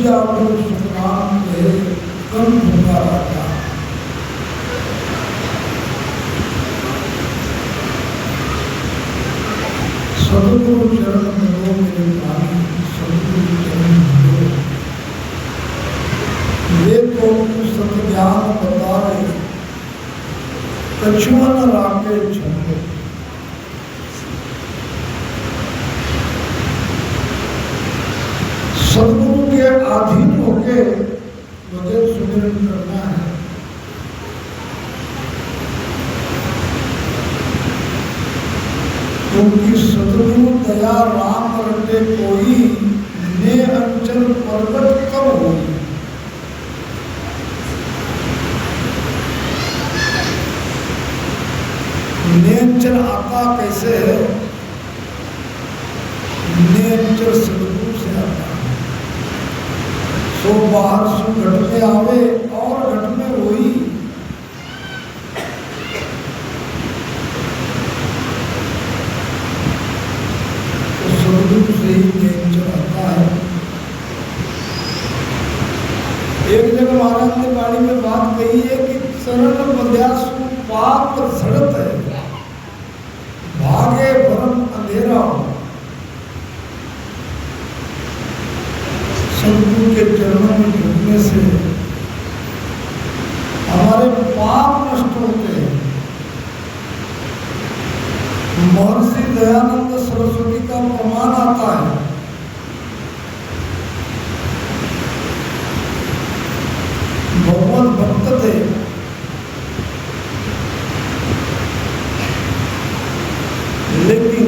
जाओ सुखराम के कम होगा राजा। सदगुरु चरण मिलो मेरे प्राणी, सदगुरु चरण मिलो। वे तो सत्य ज्ञान बता रहे, कछुअन राके छंदो। सदगुरु के अधीन होके मुझे सुमिरन करना है। क्योंकि सदगुरु दया राम रटे कोई, ने अंचल पर्वत कब होई। ने अंचल आता कैसे है? ने अंचल सदगुरु से आता है। सो बाहर सु घट में आवे और घट में वही। तो सदगुरु से ही नेचर आता है। एक जगह महाराज ने बाणी में बात कही है कि शरण बंध्यासु पाप झड़त है, भागे भरम अंधेरा। सदगुरु के चरणों में झुकने से हमारे पाप नष्ट होते हैं। महर्षि दयानंद सरस्वती का प्रमाण आता है। भगवत भक्त थे, लेकिन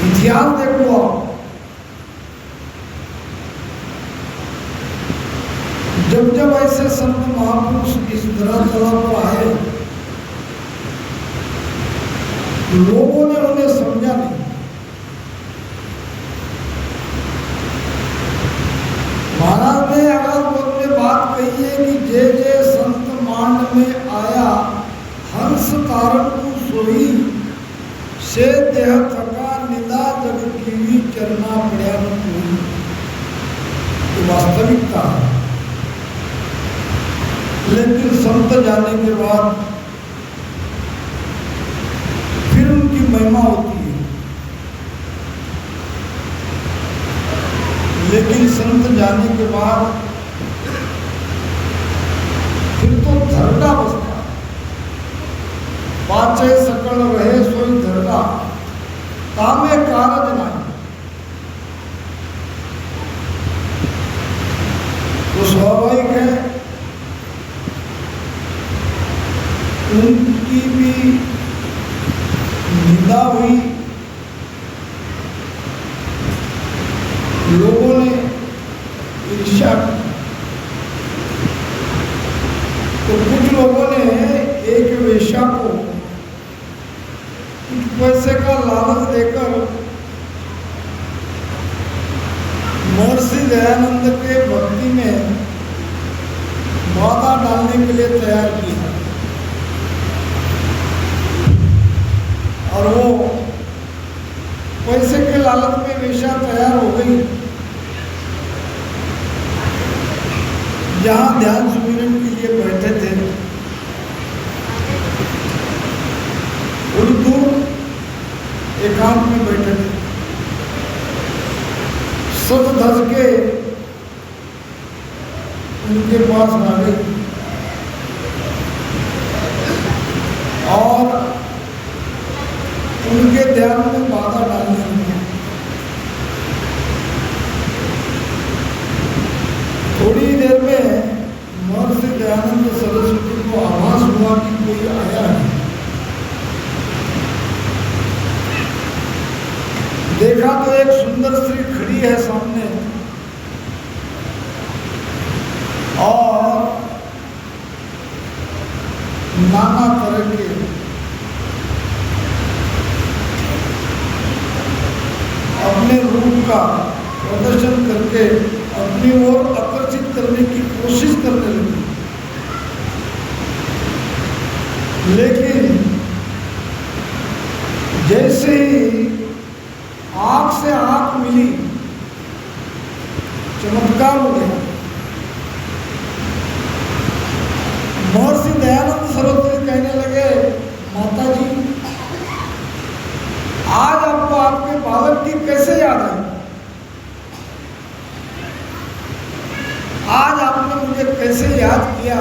इतिहास देखो आप, जब जब ऐसे संत महापुरुष इस धरातल पर आए, लोगों ने उन्हें समझा नहीं। महाराज ने अगर बात कही है कि जय जय संत मांड में आया, हंस तारण को सोई, से देह थका निदा जग की चरना पड़ा न कोई। ये वास्तविकता है। लेकिन संत जाने के बाद फिर उनकी महिमा होती है। लेकिन संत जाने के बाद फिर तो धरना बसता। पाचे सकल रहे सोई धरना, कामे कारज नहीं। तो स्वाभाविक है उनकी भी निंदा हुई, लोगों ने ईर्ष्या की। तो कुछ लोगों ने एक वेश्या को कुछ पैसे का लालच देकर महर्षि दयानंद के भक्ति में बाधा डालने के लिए तैयार किया। और वो पैसे के लालच में वेश्या तैयार हो गई। जहां ध्यान सुमिरन के लिए बैठे थे, थोड़ी दूर एकांत में बैठे थे, सज धज के उनके पास आ गई और उनके ध्यान में बाधा डालने लगी। थोड़ी देर में महर्षि दयानंद सरस्वती को आभास हुआ कि कोई आया है। देखा तो एक सुंदर स्त्री खड़ी है सामने और नाना तरह के अपने रूप का प्रदर्शन करके अपनी ओर आकर्षित करने की कोशिश करने लगी। लेकिन जैसे ही आंख से आंख मिली, चमत्कार हो गया। महर्षि दयानंद सरस्वती कहने लगे, माता जी आज आपको आपके बालक की कैसे याद आई? आज आपने मुझे कैसे याद किया?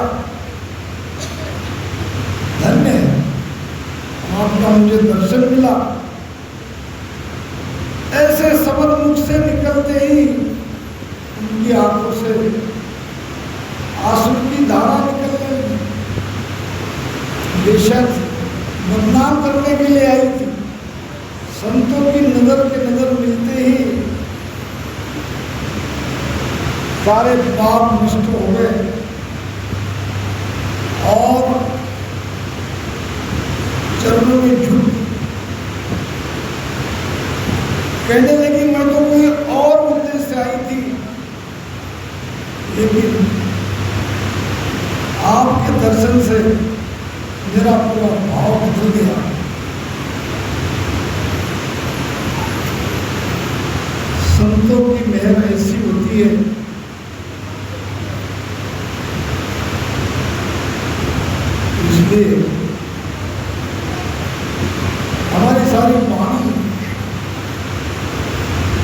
धन्य है, आपका मुझे दर्शन मिला। ऐसे शब्द मुख से निकलते ही उनकी आंखों से आंसू की धारा निकलने लगी। बेशक बदनाम करने के लिए आई थी, संतों की नजर के नजर मिलते ही सारे पाप नष्ट हो गए और चरणों में झुक कहने लगी, मैं तो कोई और उद्देश्य से आई थी, लेकिन आपके दर्शन से मेरा पूरा भाव बदल गया। संतों की मेहर ऐसी होती है, इसलिए हमारी सारी वाणी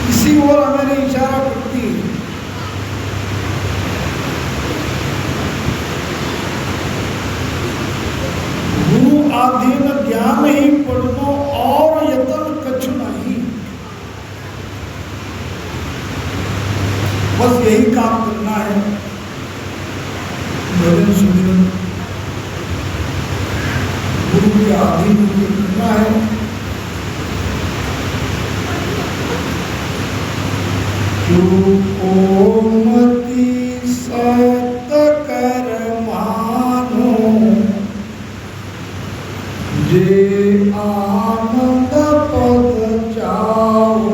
इसी ओर हमें इशारा करती है। गुरु आधीन ज्ञान ही पढ़नो और यतन कछु नहीं। बस यही काम करना है, भजन सुमिरन गुरु के अधीन करना है। ओमति सत कर मानो जे आनंद पद जाओ।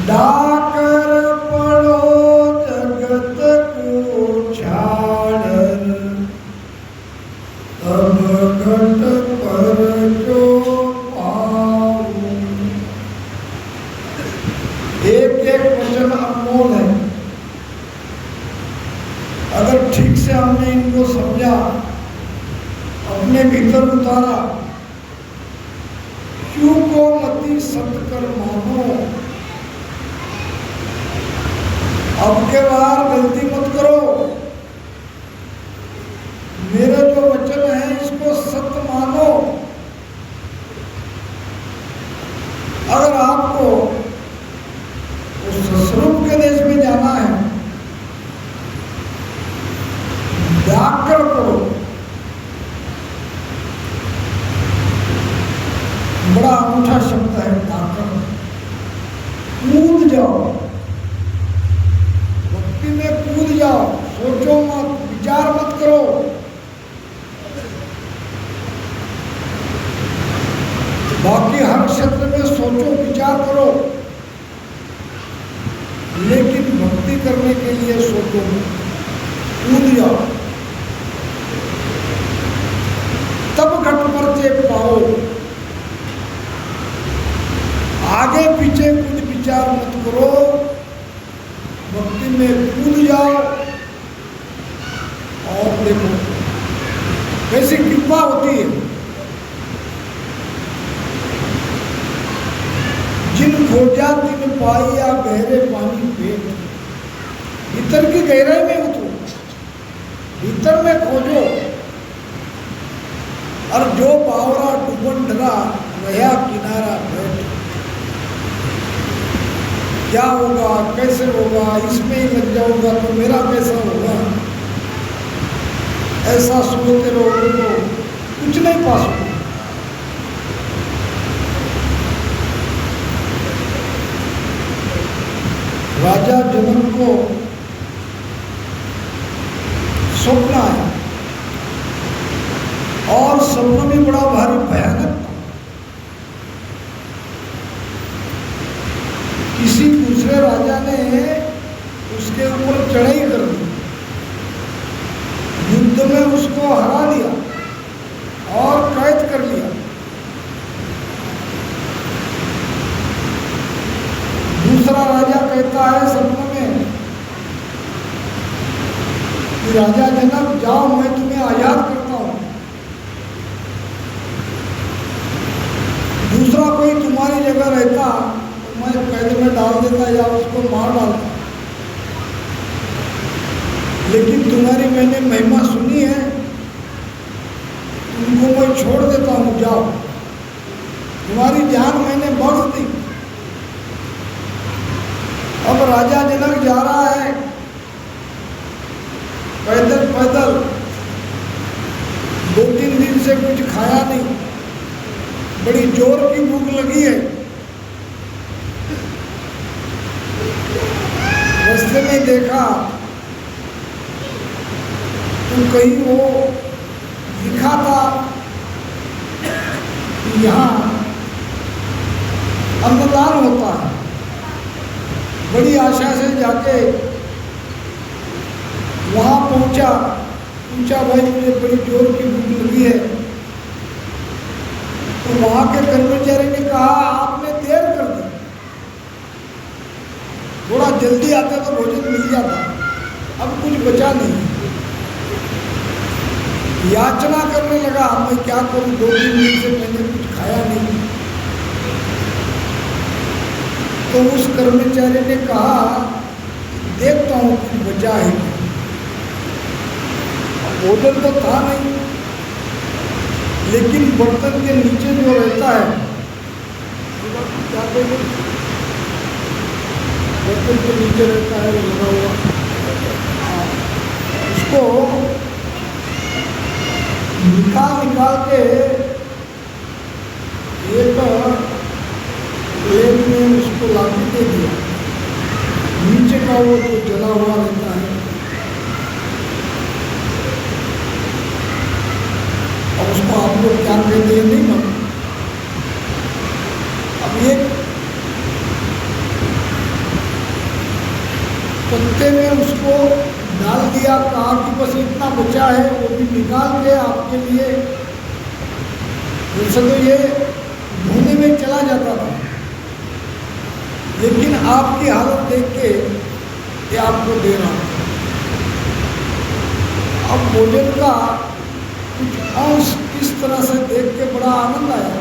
डाकर पड़ो जगत को छाड़, तब घट पर जो पाओ। एक एक वचन अनमोल है। अगर ठीक से हमने इनको समझा, अपने भीतर उतारा, क्यों को मति सत कर मानो। अब के बार गलती मत करो, मेरे जो वचन है इसको सत्य मानो। अगर आपको उस ससुरूप के देश में जाना है, डाकर करो। बड़ा अनूठा शब्द है डाकर। कूद जाओ, भक्ति में कूद जाओ, सोचो मत, विचार मत करो। बाकी हर क्षेत्र में सोचो विचार करो, लेकिन भक्ति करने के लिए सोचो, कूद जाओ, तब घट पर जे पाओ। आगे पीछे कुछ विचार मत करो, भक्ति में कूद जाओ और देखो कैसी कृपा होती है। जिन खोजा तिन पाइया गहरे पानी पेट। भीतर की गहराई में उतरो, भीतर में खोजो, और जो बावरा डूबन डरा रहा किनारा बैठ। क्या होगा, कैसे होगा, इसमें ही लग जाऊंगा तो मेरा कैसा होगा, ऐसा सोचते रहोगे तो कुछ नहीं पा सकते। राजा जनक को स्वप्न आया और स्वप्न भी बड़ा भारी भयानक था। किसी दूसरे राजा ने उसके ऊपर चढ़ाई कर दी, युद्ध में उसको हरा दिया और कैद कर लिया। दूसरा राजा कहता है सपने में कि राजा जनक जाओ, मैं तुम्हें आजाद करता हूं। दूसरा कोई तुम्हारी जगह रहता तो मैं कैद में डाल देता या उसको मार डालता, लेकिन तुम्हारी मैंने महिमा सुनी है, तुमको मैं छोड़ देता हूं, जाओ, तुम्हारी जान मैंने बख्श दी। अब राजा जनक जा रहा है पैदल पैदल, 2-3 दिन से कुछ खाया नहीं, बड़ी जोर की भूख लगी है। रास्ते में देखा तो कहीं वो लिखा था कि यहाँ अन्नदान होता है। बड़ी आशा से जाके वहाँ पहुँचा, पूछा भाई मुझे बड़ी जोर की भूख लगी है। तो वहाँ के कर्मचारी ने कहा आपने देर कर दी, थोड़ा जल्दी आते तो भोजन मिल जाता, अब कुछ बचा नहीं। याचना करने लगा, मैं क्या करूं, 2-3 दिन से मैंने कुछ खाया नहीं। तो उस कर्मचारी ने कहा देखता हूं कुछ बचा है। भोजन तो था नहीं, लेकिन बर्तन के नीचे जो रहता है, क्या कहते हैं, बर्तन के नीचे रहता है लगा हुआ, उसको निकाल के एक प्लेट में उसको लाके दे दिया। नीचे का वो जो जला हुआ रहता है, और उसको आप लोग क्या कहते हैं नहीं मालूम। अब ये पत्ते में उसको डाल दिया, कहा कि बस इतना बचा है, वो भी निकाल के आपके लिए। वैसे तो ये धोने में चला जाता था, लेकिन आपकी हालत देख के ये आपको दे रहा हूं। अब भोजन का कुछ अंश इस तरह से देख के बड़ा आनंद आया।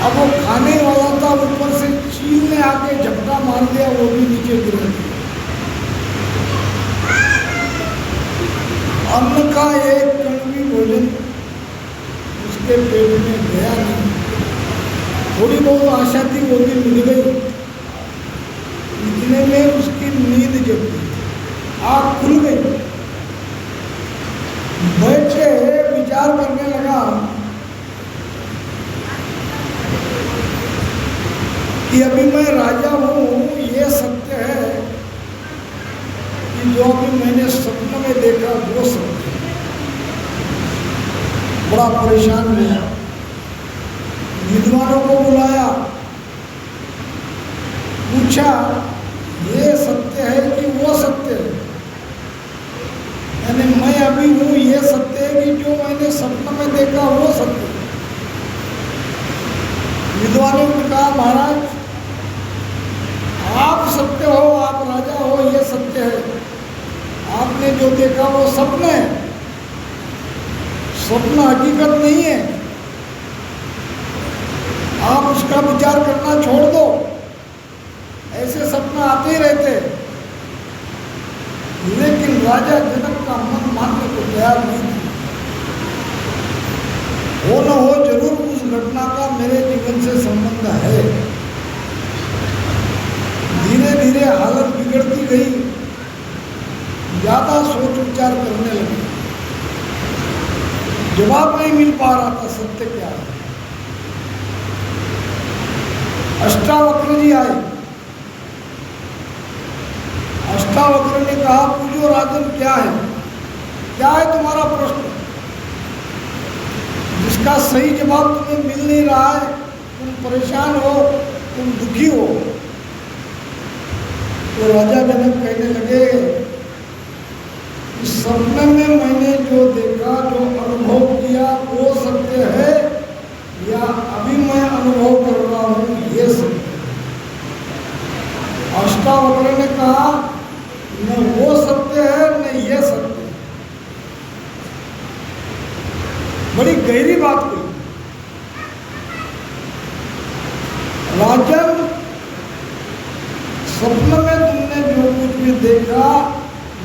अब वो खाने वाला था, ऊपर से चील ने आके झपटा मार दिया, वो भी नीचे गिर गया। अन्न का एक कण भी भोजन उसके पेट में गया नहीं। थोड़ी बहुत आशा थी, वो भी मिल गई। इतने में उसकी नींद जग गई, आँख खुल गई। बैठ के विचार करने लगा कि अभी मैं राजा हूँ, ये सत्य है कि जो अभी मैंने सपने में देखा वो सत्य है। बड़ा परेशान हुआ, विद्वानों को बुलाया, पूछा ये सत्य है कि वो सत्य है, यानी मैं अभी हूँ ये सत्य है कि जो मैंने सपने में देखा वो सत्य है। विद्वानों ने कहा महाराज आप सत्य हो, आप राजा हो, ये सत्य है। आपने जो देखा वो सपना है, सपना हकीकत नहीं है। आप उसका विचार करना छोड़ दो, ऐसे सपना आते ही रहते। लेकिन राजा जनक का मन मानने को तैयार नहीं था। हो न हो जरूर उस घटना का मेरे जीवन से संबंध है। धीरे धीरे हालत बिगड़ती गई, ज्यादा सोच विचार करने लगे। जवाब नहीं मिल पा रहा था सत्य क्या है। अष्टावक्र जी आए। अष्टावक्र ने कहा पूछो राजन क्या है तुम्हारा प्रश्न, जिसका सही जवाब तुम्हें मिल नहीं रहा है, तुम परेशान हो, तुम दुखी हो। तो राजा जनक कहने लगे इस सपने में मैंने जो देखा, जो अनुभव किया वो सत्य है या अभी मैं अनुभव कर रहा हूँ ये सत्य है। कहा न वो सत्य है न ये सत्य है। बड़ी गहरी बात हुई। राजन, स्वप्न में तुमने जो कुछ भी देखा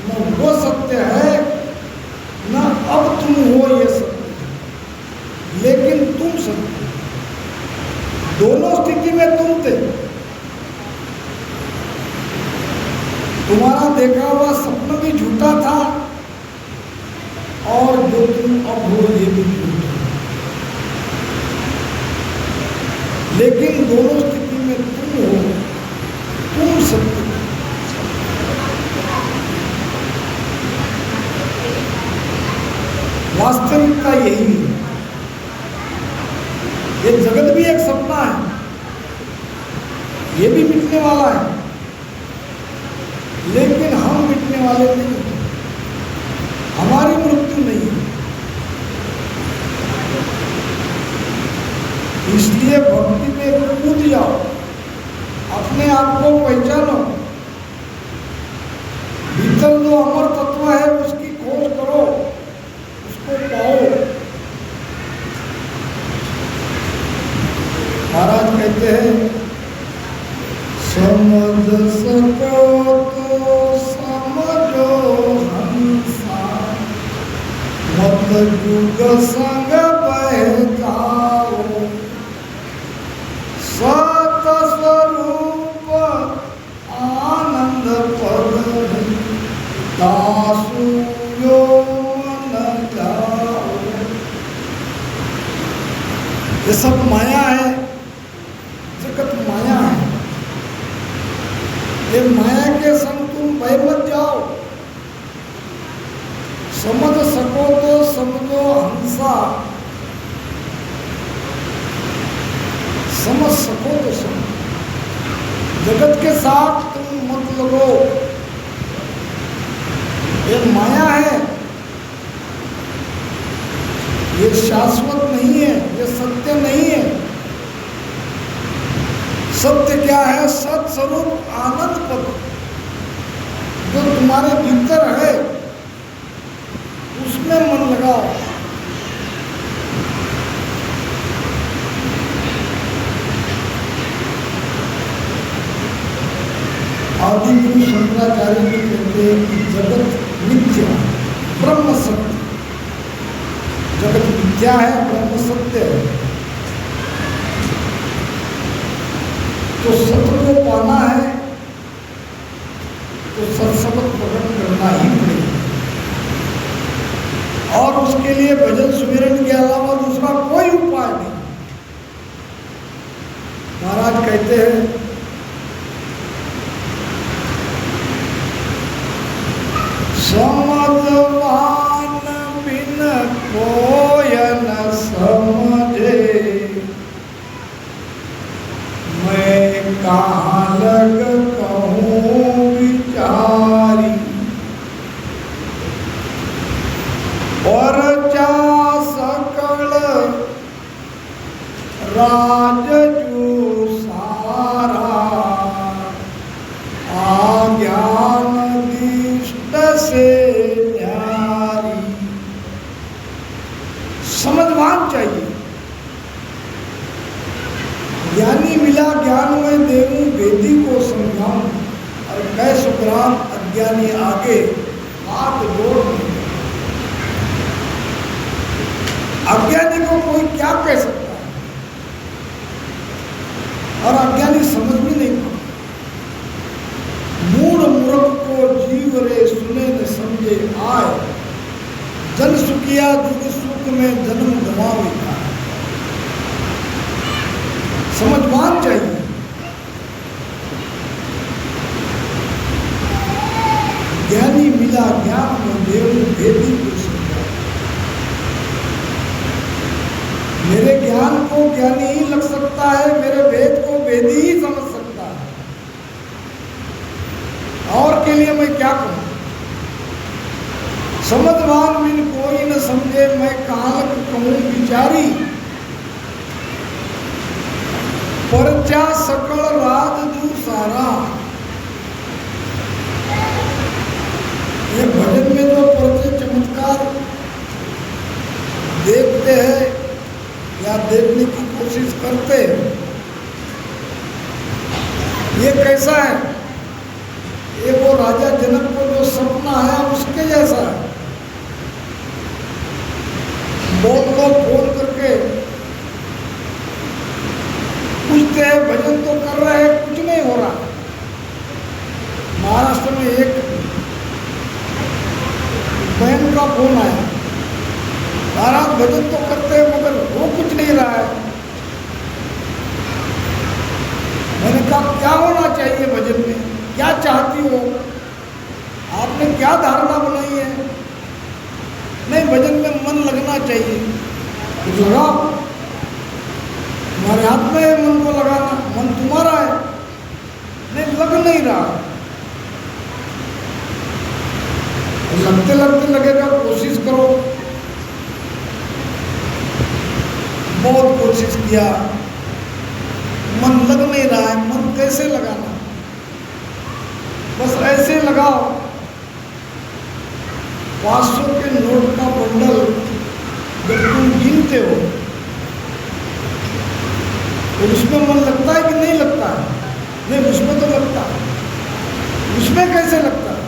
न वो सत्य है न अब तुम हो ये सत्य है, लेकिन तुम सत्य, दोनों स्थिति में तुम थे। तुम्हारा देखा हुआ स्वप्न भी झूठा था और जो तुम अब हो ये भी झूठा, लेकिन दोनों स्थिति में तुम हो, तुम सत्य। वास्तविकता यही है। ये जगत भी एक सपना है, ये भी मिटने वाला है, लेकिन हम मिटने वाले नहीं हैं, हमारी मृत्यु नहीं है। इसलिए भक्ति में कूद जाओ, अपने आप को पहचानो, भीतर जो अमर तत्व है उसकी खोज करो, उसको पाओ। महाराज कहते हैं, समझ सको तो समझो हंसा, मत युग संग बह जाओ, सत स्वरूप आनंद पद दासु यो मन जाओ। ये सब माया है, जगत माया है। ये माया के संग तुम बह मत जाओ। समझ सको तो समझो हंसा, समझ सको तो समझो। जगत के साथ तुम मत लगो, ये माया है, ये शाश्वत नहीं है, ये सत्य नहीं है। सत्य क्या है? सत स्वरूप आनंद पद जो तुम्हारे भीतर है, उसमें मन लगाओ। आदि गुरु शंकराचार्य भी कहते हैं कि जगत मिथ्या, ब्रह्म सत्य। जगत मिथ्या है, ब्रह्म सत्य है। तो सत्य को पाना है तो सत्संग प्रकट करना ही पड़ेगा, और उसके लिए भजन सुमिरन के अलावा दूसरा कोई उपाय नहीं। महाराज कहते हैं, समझवान बिन कोय न समझे, मैं कहाँ लग कहूँ विचारी, और जा सकल राजजू सारा, आज्ञान दिष्ट से न्यारी। समझवान चाहिए। ज्ञानी मिला ज्ञान में देवूं, वेदी को समझाऊं, और कै सुग्राम अज्ञानी आगे हाथ जोड़। अज्ञानी को कोई क्या कह सकता है, और अज्ञानी समझ भी नहीं पाता। मूढ़ मूर्ख को जीव रे सुने न समझे आए, जन सुखिया दुख सुख में जन्म गवावेगा। समझवान चाहिए। ज्ञानी मिला ज्ञान में देवूं, वेदी को समझा। मेरे ज्ञान को ज्ञानी ही लग सकता है, मेरे वेद को वेदी ही समझ सकता है, और के लिए मैं क्या कहूं? समझवान बिन कोई न समझे, मैं कहाँ लग कहूं विचारी, परचा सकल राजजू सारा, ये भजन में जो परिचय चमत्कार देखते हैं या देखने की कोशिश करते हैं, ये कैसा है? ये वो राजा जनक को जो सपना आया उसके जैसा है। बहुत लोग फोन करके पूछते हैं भजन तो कर रहे हैं, कुछ नहीं हो रहा। महाराष्ट्र में एक बहन का फोन आया, महाराज भजन तो करते हैं मगर वो कुछ नहीं रहा है। मैंने कहा क्या होना चाहिए भजन में, क्या चाहती हो, आपने क्या धारणा बनाई है? नहीं, भजन में मन लगना चाहिए। कुछ लगाओ, तुम्हारे हाथ में है मन को लगाना, मन तुम्हारा है। नहीं, लग नहीं रहा। लगते लगते लगेगा, कोशिश करो। बहुत कोशिश किया, मन लग नहीं रहा है। मन कैसे लगाना? बस ऐसे लगाओ, 500 के नोट का बंडल जब तुम गिनते हो तो उसमें मन लगता है कि नहीं लगता है? नहीं, उसमें तो लगता है। उसमें कैसे लगता है?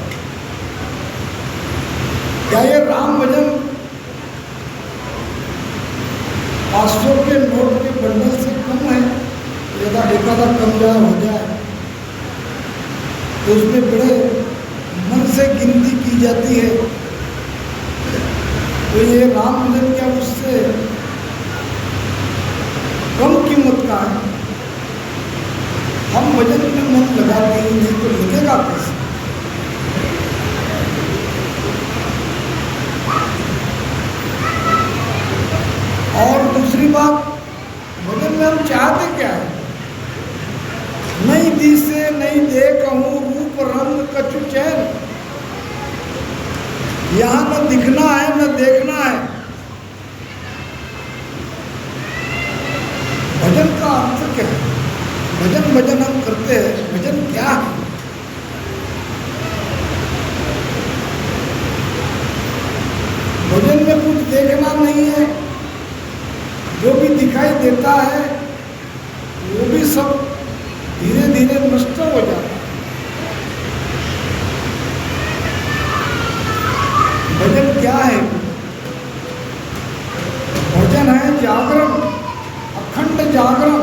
क्या ये राम भजन 500 के नोट के बंडल से कम है? यदा एकादा कम जाए हो जाए तो उसमें बड़े मन से गिनती की जाती है। तो ये राम भजन क्या उससे कम कीमत का है? हम भजन में मन लगाते ही नहीं तो लगेगा कैसे? और दूसरी बात, भजन में हम चाहते क्या है? नहीं दिसे नहीं देखूं रूप रंग कछु चैन। यहाँ न दिखना है न देखना है। भजन का अर्थ क्या है? भजन भजन हम करते हैं, भजन क्या है? भजन में कुछ देखना नहीं है। जो भी दिखाई देता है वो भी सब धीरे धीरे नष्ट हो जाता है। भजन क्या है? भजन है जागरण, अखंड जागरण।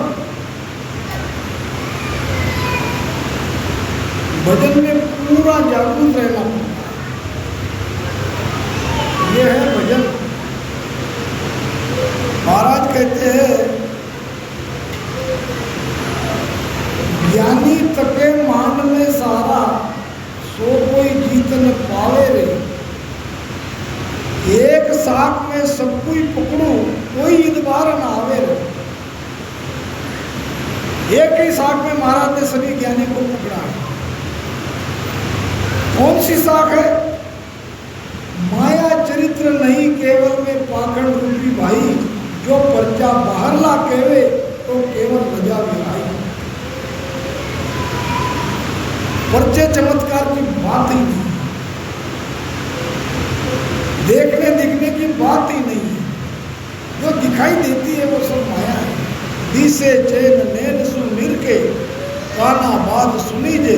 भजन में पूरा जागरूक रहना पड़ता है। ये है भजन। महाराज कहते हैं, ज्ञानी तके मान में सारा, सो कोई जीत न पावे रे। एक साथ में सब कोई पकड़ू, कोई इतबार न आवे रे। एक ही साथ में महाराज ने सभी ज्ञानी को पकड़ा है। कौन सी साख है? माया चरित्र नहीं केवल में पाखंड रूपी भाई। जो पर्चा बाहर ला केवे तो केवल रजा विहाई। पर्चे चमत्कार की बात ही नहीं, देखने दिखने की बात ही नहीं है। जो दिखाई देती है वो सब माया है। दिसे चैन नैन सुमिर के काना बात सुनी जे।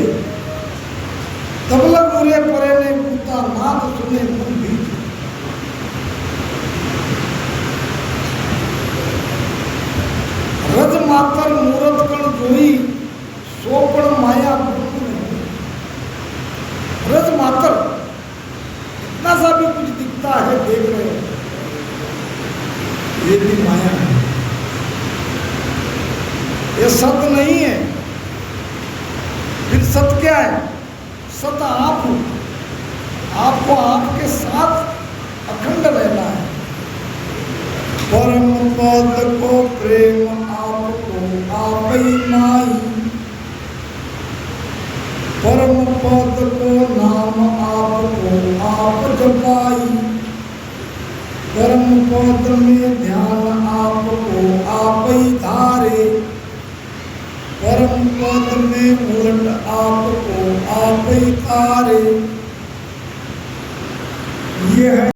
तबला गुरे परे ने पूता नाद सुने मन बीज। रज मातर मूरत कण जोई, सोपण माया रज मातर। इतना सा भी कुछ दिखता है, देख रहे हो, ये भी माया है। ये सत्य नहीं है। फिर सत्य क्या है? सत्य आप हो। आपको आपके साथ अखंड रहना है। परम पद को प्रेम आपको आप ही नाई। परम पद को नाम आपको आप जपाई। परम पद में ध्यान आपको आप ही धारे। परम पद में उलट आपको आप ही तारे।